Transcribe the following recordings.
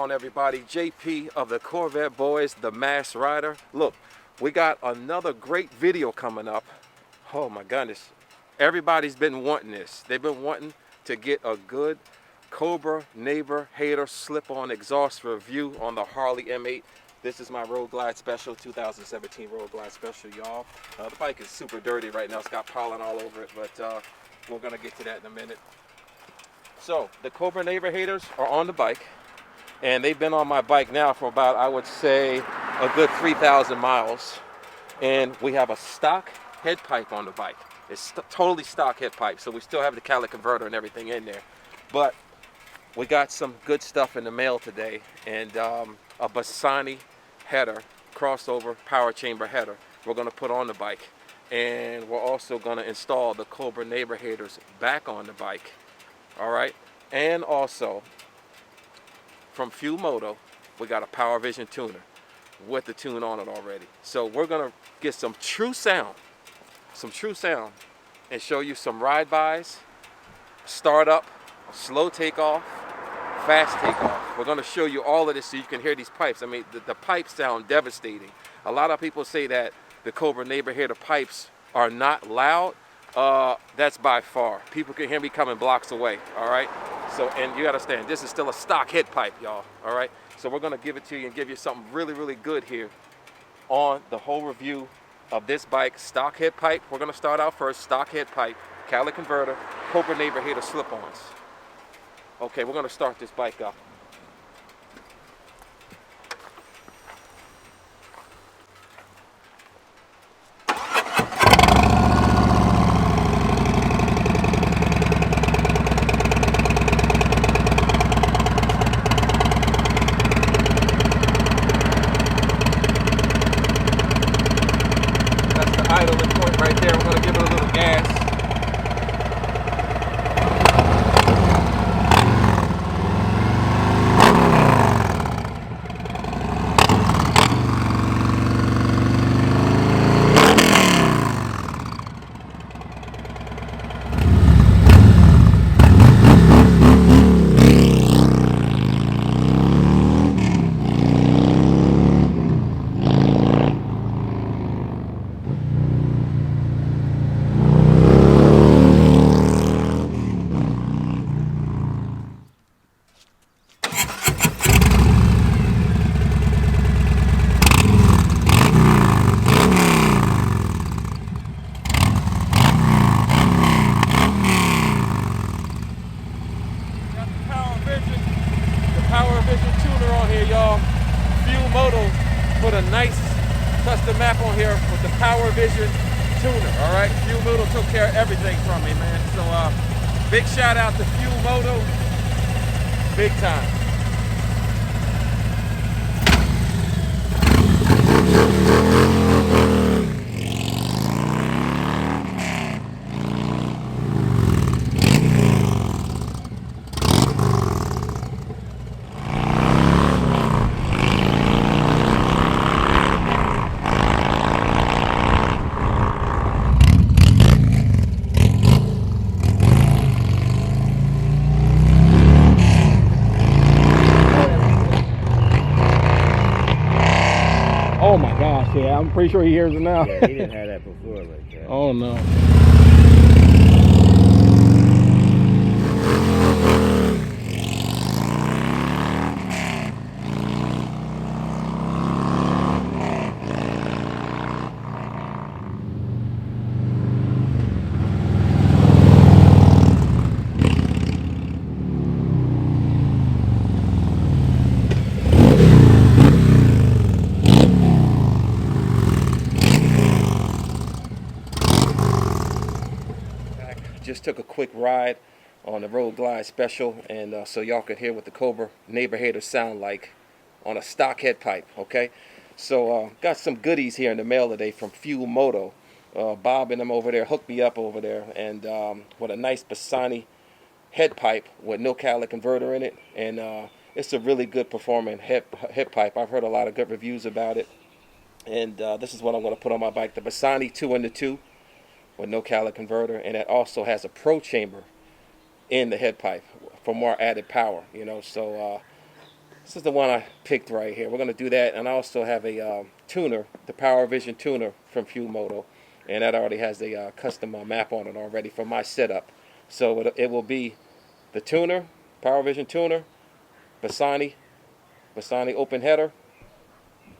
on, everybody? JP of the Corvetteboyz, the Mass Rider. Look, we got another great video coming up. Oh my goodness. Everybody's been wanting this. They've been wanting to get a good Cobra Neighbor Hater slip-on exhaust review on the Harley M8. This is my Road Glide Special, 2017 Road Glide Special, y'all. The bike is super dirty right now. It's got pollen all over it, but we're gonna get to that in a minute. So the Cobra Neighbor Haters are on the bike, and they've been on my bike now for about, I would say, a good 3,000 miles. And we have a stock head pipe on the bike. It's totally stock head pipe, so we still have the catalytic converter and everything in there. But we got some good stuff in the mail today, and a Bassani header, crossover power chamber header, we're gonna put on the bike. And we're also gonna install the Cobra Neighbor Haters back on the bike. All right, and also from Fuel Moto, we got a Power Vision tuner with the tune on it already. So we're gonna get some true sound, and show you some ride-bys, start up, slow takeoff, fast takeoff. We're gonna show you all of this so you can hear these pipes. I mean, the pipes sound devastating. A lot of people say that the Cobra Neighbor Hater pipes are not loud. That's by far. People can hear me coming blocks away, all right? So, and you gotta understand, this is still a stock head pipe, y'all, all right? So we're gonna give it to you and give you something really, really good here on the whole review of this bike, stock head pipe. We're gonna start out first, stock head pipe, catalytic converter, Cobra Neighbor Hater slip-ons. Okay, we're gonna start this bike up. Idling point right there. We're going to give it a little gas. Power Vision tuner on here, y'all. Fuel Moto put a nice custom map on here with the Power Vision tuner, all right? Fuel Moto took care of everything from me, man. So big shout out to Fuel Moto, big time. Oh my gosh, yeah, I'm pretty sure he hears it now. Yeah, he didn't have that before like that. Oh no. Just took a quick ride on the Road Glide Special, and so y'all could hear what the Cobra Neighbor Hater sound like on a stock head pipe, okay? So got some goodies here in the mail today from Fuel Moto. Bob and them over there hooked me up over there, and with a nice Bassani head pipe with no catalytic converter in it, and it's a really good performing head pipe. I've heard a lot of good reviews about it, and this is what I'm going to put on my bike, the Bassani 2-in-2 with no catalytic converter, and it also has a pro chamber in the head pipe for more added power, you know. So This is the one I picked right here. We're going to do that, and I also have a tuner, the Power Vision tuner from Fumoto, and that already has the custom map on it already for my setup. So it will be the tuner, Power Vision tuner, Bassani open header,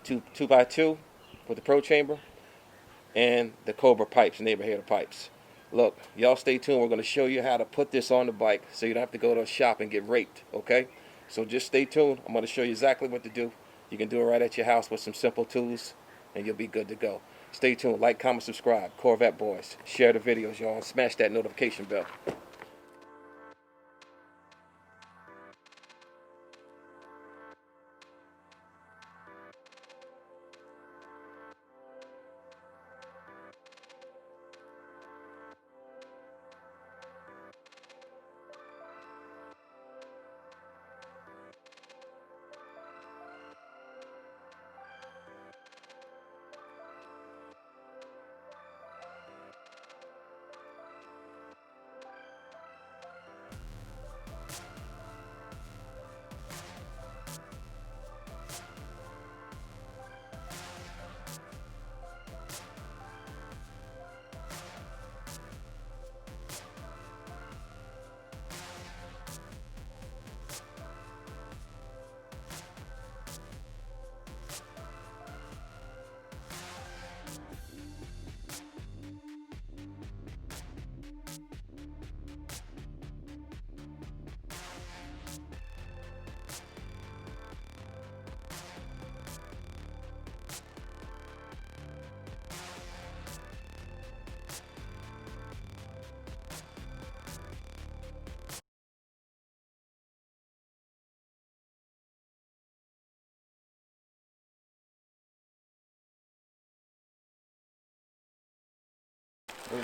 2x2 with the Pro Chamber, and the Cobra pipes, Neighbor Hater pipes. Look, y'all stay tuned. We're going to show you how to put this on the bike so you don't have to go to a shop and get raped, okay? So just stay tuned. I'm going to show you exactly what to do. You can do it right at your house with some simple tools, and you'll be good to go. Stay tuned. Like, comment, subscribe. Corvetteboyz. Share the videos, y'all, and smash that notification bell.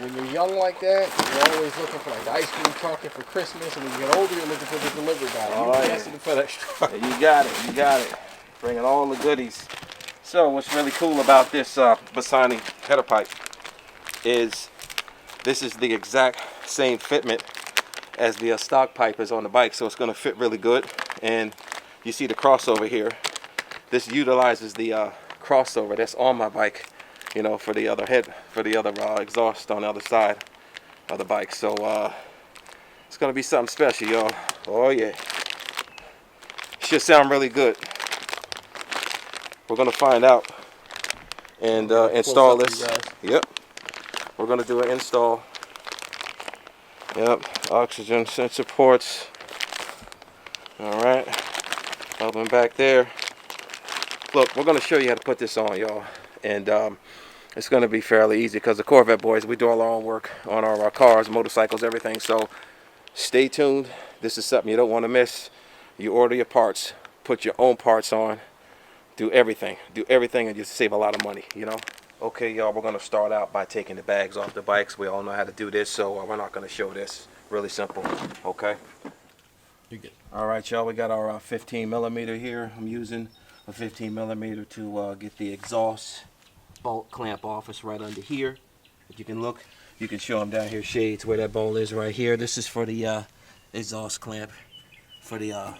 When you're young like that, you're always looking for like the ice cream truck for Christmas, and when you get older, you're looking for the delivery guy. Oh, yeah. The FedEx truck. You got it. You got it. Bringing all the goodies. So what's really cool about this Bassani header pipe is this is the exact same fitment as the stock pipe is on the bike, so it's going to fit really good. And you see the crossover here. This utilizes the crossover that's on my bike, you know, for the other exhaust on the other side of the bike. So it's gonna be something special, y'all. Oh yeah, should sound really good. We're gonna find out and install this. Yep, we're gonna do an install. Yep, oxygen sensor ports. All right, open back there. Look, we're gonna show you how to put this on, y'all, and it's going to be fairly easy because the Corvetteboyz, we do all our own work on our cars, motorcycles, everything. So stay tuned. This is something you don't want to miss. You order your parts, put your own parts on, do everything, and just save a lot of money, you know. Okay, y'all, we're going to start out by taking the bags off the bikes. We all know how to do this, so we're not going to show this. Really simple, okay? You're good. All right, y'all, we got our 15 millimeter here. I'm using a 15 millimeter to get the exhaust bolt clamp off. It's right under here. If you can look, you can show them down here, shades, where that bolt is right here. This is for the exhaust clamp for the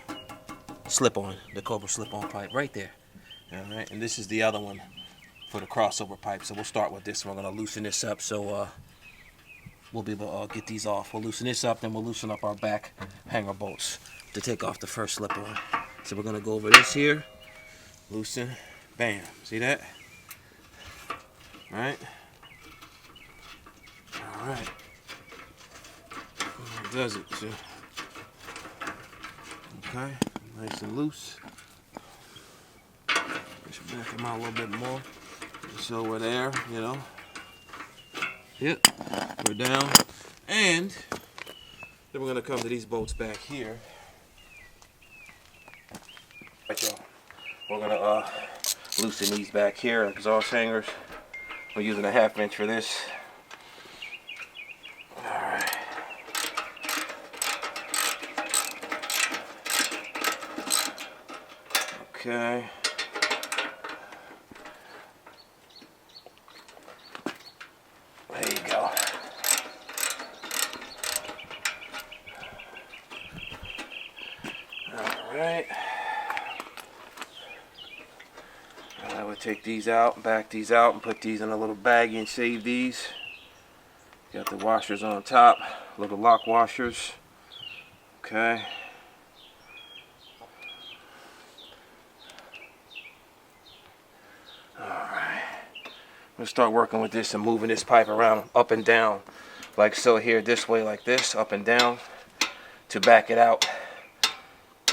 slip-on, the Cobra slip-on pipe right there. All right, and this is the other one for the crossover pipe. So we'll start with this. We're gonna loosen this up so we'll be able to get these off. We'll loosen this up, then we'll loosen up our back hanger bolts to take off the first slip-on. So we're gonna go over this here, loosen, bam. See that? Right? All right. That does it. So, okay, nice and loose. Just back them out a little bit more. So we're there, you know. Yep, we're down. And then we're gonna come to these bolts back here. Right, y'all. We're gonna loosen these back here, exhaust hangers. We're using a 1/2 inch for this. Alright. Okay. There you go. Alright. take these out, back these out, and put these in a little baggie and save these. Got the washers on top, little lock washers. Okay. Alright. I'm going to start working with this and moving this pipe around up and down. Like so here, this way like this, up and down, to back it out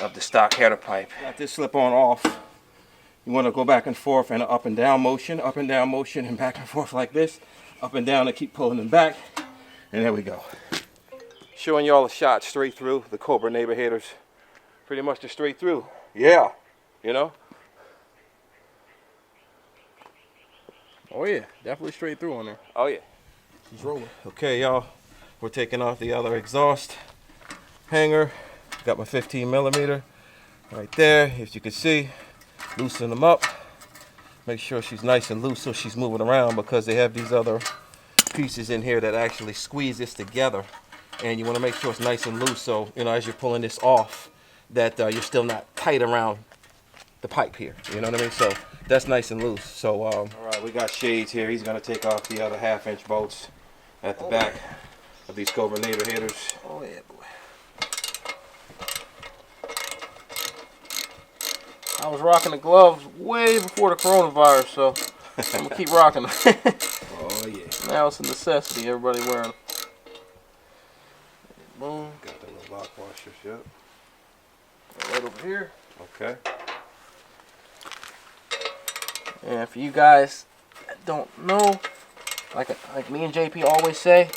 of the stock header pipe. Got this slip on off. You want to go back and forth in an up and down motion, and back and forth like this, up and down, and keep pulling them back. And there we go. Showing y'all a shot straight through the Cobra Neighbor Haters. Pretty much just straight through. Yeah, you know? Oh yeah, definitely straight through on there. Oh yeah. She's rolling. Okay, y'all. We're taking off the other exhaust hanger. Got my 15 millimeter right there. If you can see, loosen them up. Make sure she's nice and loose so she's moving around, because they have these other pieces in here that actually squeeze this together. And you want to make sure it's nice and loose, so you know, as you're pulling this off, that you're still not tight around the pipe here. You know what I mean? So that's nice and loose. So all right, we got Shades here. He's gonna take off the other 1/2-inch bolts at the back of these Cobra Neighbor Haters. Oh yeah, boy. I was rocking the gloves way before the coronavirus, so I'm gonna keep rocking them. Oh yeah. Now it's a necessity. Everybody wearing them. Boom. Got the little lock washers. Yep. Right over here. Okay. And for you guys that don't know, like me and JP always say,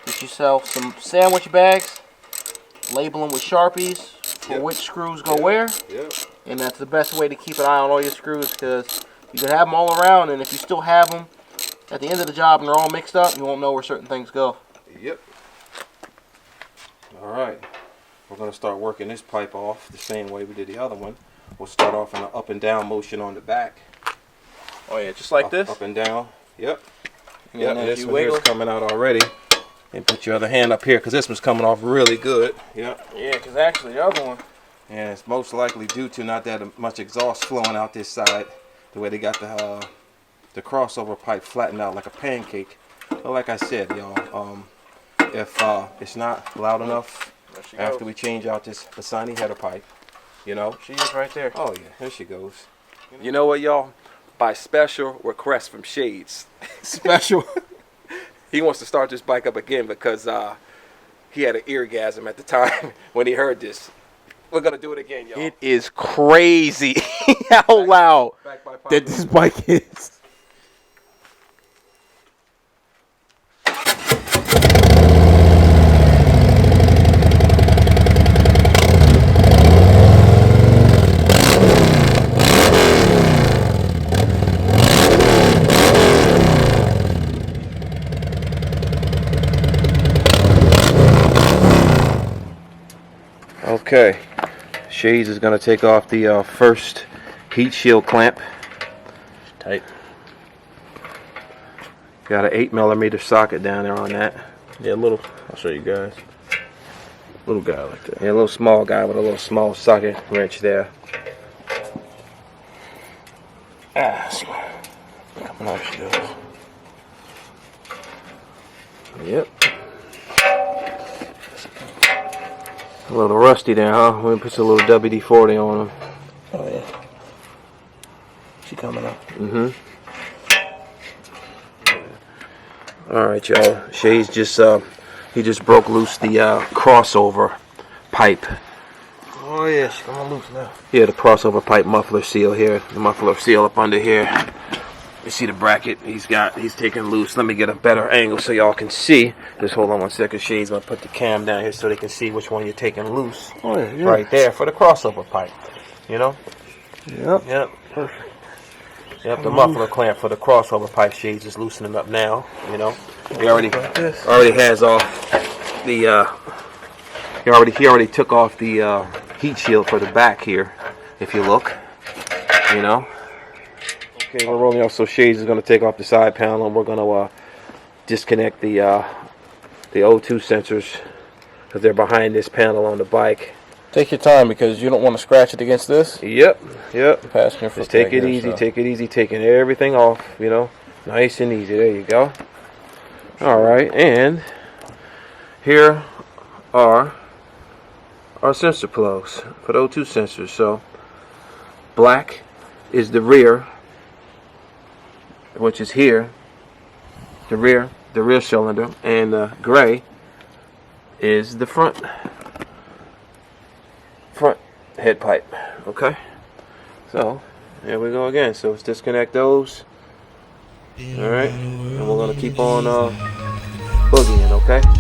get yourself some sandwich bags, label them with Sharpies for which screws go where. Yep. And that's the best way to keep an eye on all your screws, because you can have them all around, and if you still have them at the end of the job and they're all mixed up, you won't know where certain things go. Yep. All right. We're going to start working this pipe off the same way we did the other one. We'll start off in an up and down motion on the back. Oh yeah, just like this? Up and down. Yep. And Yep, then this if you one here's wiggle, coming out already. And put your other hand up here, because this one's coming off really good. Yep. yeah, because actually the other one, And it's most likely due to not that much exhaust flowing out this side. The way they got the crossover pipe flattened out like a pancake. But like I said, y'all, if it's not loud enough after we change out this Bassani header pipe, you know. she is right there. Oh yeah, here she goes. You know what, y'all? By special request from Shades. Special. He wants to start this bike up again because he had an eargasm at the time when he heard this. We're gonna do it again, y'all. It is crazy how loud that this bike is. Okay, Shades is going to take off the first heat shield clamp. Tight. Got an 8 millimeter socket down there on that. Yeah, little. I'll show you guys. Little guy like that. Yeah, a little small guy with a little small socket wrench there. Coming off she goes. Yep. A little rusty there, huh? We put a little WD-40 on them. Oh yeah. She coming up. Mm-hmm. Alright, y'all. Shay's just he just broke loose the crossover pipe. Oh yeah, she's coming loose now. Yeah, the crossover pipe muffler seal here. The muffler seal up under here. You see the bracket he's taking loose. Let me get a better angle so y'all can see. Just hold on one second. Shay's gonna put the cam down here so they can see which one you're taking loose. Oh yeah. Right there for the crossover pipe. You know? Yep. Yep. Perfect. Yep, the muffler clamp for the crossover pipe. Shades is loosening up now, you know. He already has off the he already took off the heat shield for the back here, if you look. You know. Okay, we're rolling off, so Shades is gonna take off the side panel, and we're gonna disconnect the O2 sensors, because they're behind this panel on the bike. Take your time because you don't want to scratch it against this. Yep. Passenger foot Just take peg it here, easy, so. take it easy, taking everything off, you know, nice and easy. There you go. All right, and here are our sensor plugs for those two sensors. So black is the rear, which is here, the rear cylinder, and gray is the front head pipe. Okay, so there we go again. So let's disconnect those. All right, and we're gonna keep on boogieing. Okay.